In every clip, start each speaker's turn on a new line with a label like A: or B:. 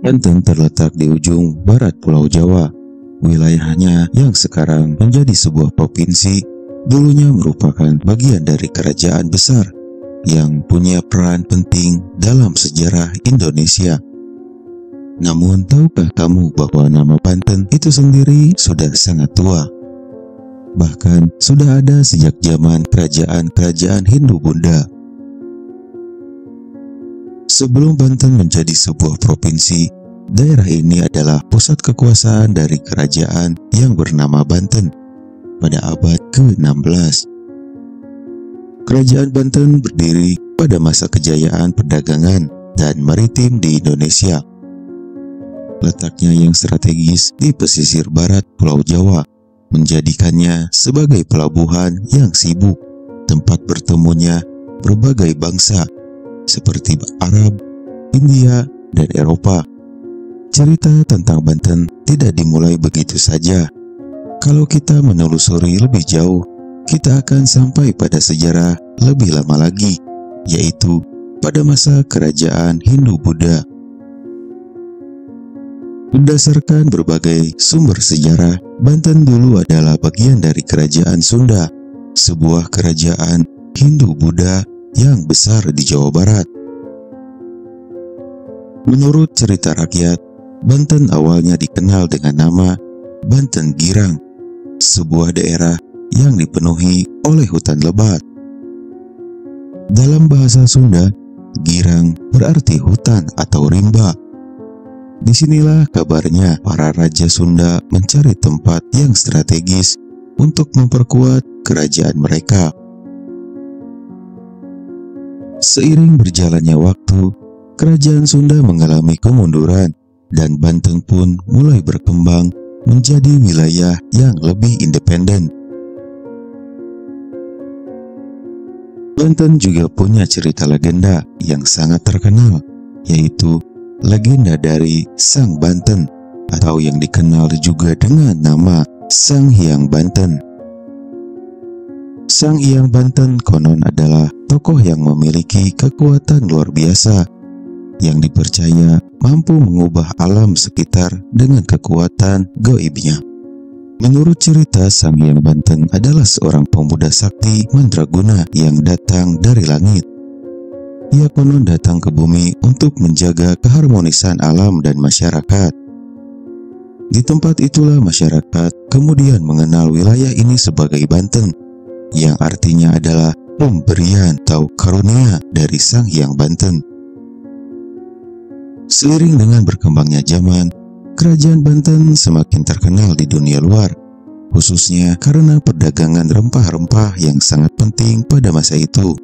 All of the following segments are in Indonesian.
A: Banten terletak di ujung barat Pulau Jawa. Wilayahnya yang sekarang menjadi sebuah provinsi, dulunya merupakan bagian dari kerajaan besar yang punya peran penting dalam sejarah Indonesia. Namun, tahukah kamu bahwa nama Banten itu sendiri sudah sangat tua? Bahkan sudah ada sejak zaman kerajaan-kerajaan Hindu Bunda. Sebelum Banten menjadi sebuah provinsi, daerah ini adalah pusat kekuasaan dari kerajaan yang bernama Banten pada abad ke-16. Kerajaan Banten berdiri pada masa kejayaan perdagangan dan maritim di Indonesia. Letaknya yang strategis di pesisir barat Pulau Jawa menjadikannya sebagai pelabuhan yang sibuk, tempat bertemunya berbagai bangsa seperti Arab, India, dan Eropa. Cerita tentang Banten tidak dimulai begitu saja. Kalau kita menelusuri lebih jauh, kita akan sampai pada sejarah lebih lama lagi, yaitu pada masa kerajaan Hindu-Buddha. Berdasarkan berbagai sumber sejarah, Banten dulu adalah bagian dari kerajaan Sunda, sebuah kerajaan Hindu-Buddha yang besar di Jawa Barat. Menurut cerita rakyat, Banten awalnya dikenal dengan nama Banten Girang, sebuah daerah yang dipenuhi oleh hutan lebat. Dalam bahasa Sunda, Girang berarti hutan atau rimba. Disinilah kabarnya para raja Sunda mencari tempat yang strategis untuk memperkuat kerajaan mereka. Seiring berjalannya waktu, kerajaan Sunda mengalami kemunduran dan Banten pun mulai berkembang menjadi wilayah yang lebih independen. Banten juga punya cerita legenda yang sangat terkenal, yaitu legenda dari Sang Banten atau yang dikenal juga dengan nama Sang Hyang Banten. Sang Hyang Banten konon adalah tokoh yang memiliki kekuatan luar biasa yang dipercaya mampu mengubah alam sekitar dengan kekuatan gaibnya. Menurut cerita, Sang Hyang Banten adalah seorang pemuda sakti mandraguna yang datang dari langit. Ia konon datang ke bumi untuk menjaga keharmonisan alam dan masyarakat. Di tempat itulah masyarakat kemudian mengenal wilayah ini sebagai Banten, yang artinya adalah pemberian atau karunia dari Sang Hyang Banten. Seiring dengan berkembangnya zaman, kerajaan Banten semakin terkenal di dunia luar, khususnya karena perdagangan rempah-rempah yang sangat penting pada masa itu.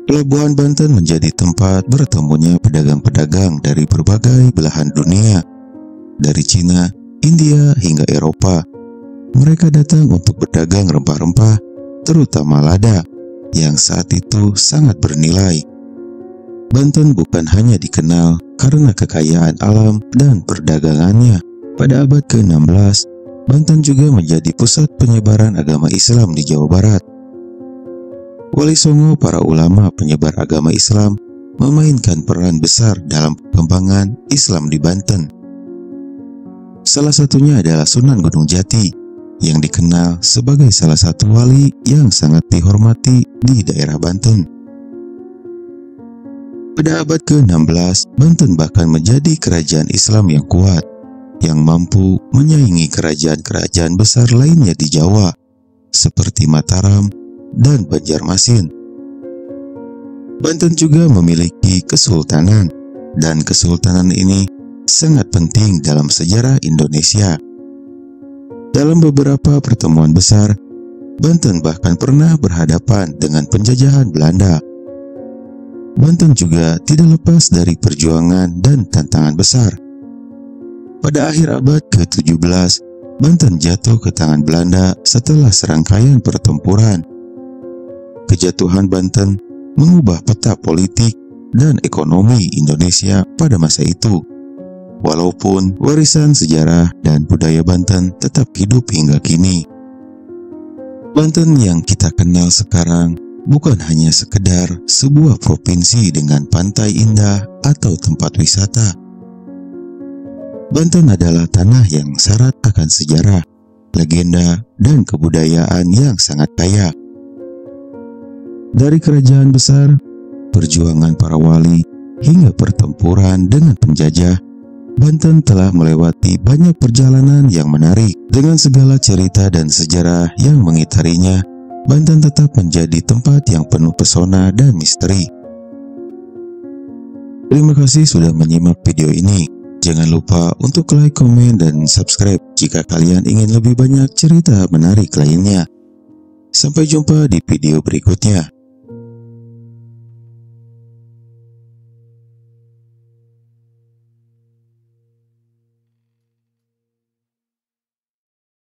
A: Pelabuhan Banten menjadi tempat bertemunya pedagang-pedagang dari berbagai belahan dunia, dari Cina, India, hingga Eropa. Mereka datang untuk berdagang rempah-rempah, terutama lada, yang saat itu sangat bernilai. Banten bukan hanya dikenal karena kekayaan alam dan perdagangannya. Pada abad ke-16, Banten juga menjadi pusat penyebaran agama Islam di Jawa Barat. Wali Songo, para ulama penyebar agama Islam, memainkan peran besar dalam perkembangan Islam di Banten. Salah satunya adalah Sunan Gunung Jati, yang dikenal sebagai salah satu wali yang sangat dihormati di daerah Banten. Pada abad ke-16, Banten bahkan menjadi kerajaan Islam yang kuat, yang mampu menyaingi kerajaan-kerajaan besar lainnya di Jawa, seperti Mataram dan Banjarmasin. Banten juga memiliki kesultanan, dan kesultanan ini sangat penting dalam sejarah Indonesia. Dalam beberapa pertemuan besar, Banten bahkan pernah berhadapan dengan penjajahan Belanda. Banten juga tidak lepas dari perjuangan dan tantangan besar. Pada akhir abad ke-17, Banten jatuh ke tangan Belanda setelah serangkaian pertempuran. Kejatuhan Banten mengubah peta politik dan ekonomi Indonesia pada masa itu. Walaupun warisan sejarah dan budaya Banten tetap hidup hingga kini. Banten yang kita kenal sekarang bukan hanya sekedar sebuah provinsi dengan pantai indah atau tempat wisata. Banten adalah tanah yang syarat akan sejarah, legenda, dan kebudayaan yang sangat kaya. Dari kerajaan besar, perjuangan para wali, hingga pertempuran dengan penjajah, Banten telah melewati banyak perjalanan yang menarik. Dengan segala cerita dan sejarah yang mengitarinya, Banten tetap menjadi tempat yang penuh pesona dan misteri. Terima kasih sudah menyimak video ini. Jangan lupa untuk like, komen, dan subscribe jika kalian ingin lebih banyak cerita menarik lainnya. Sampai jumpa di video berikutnya.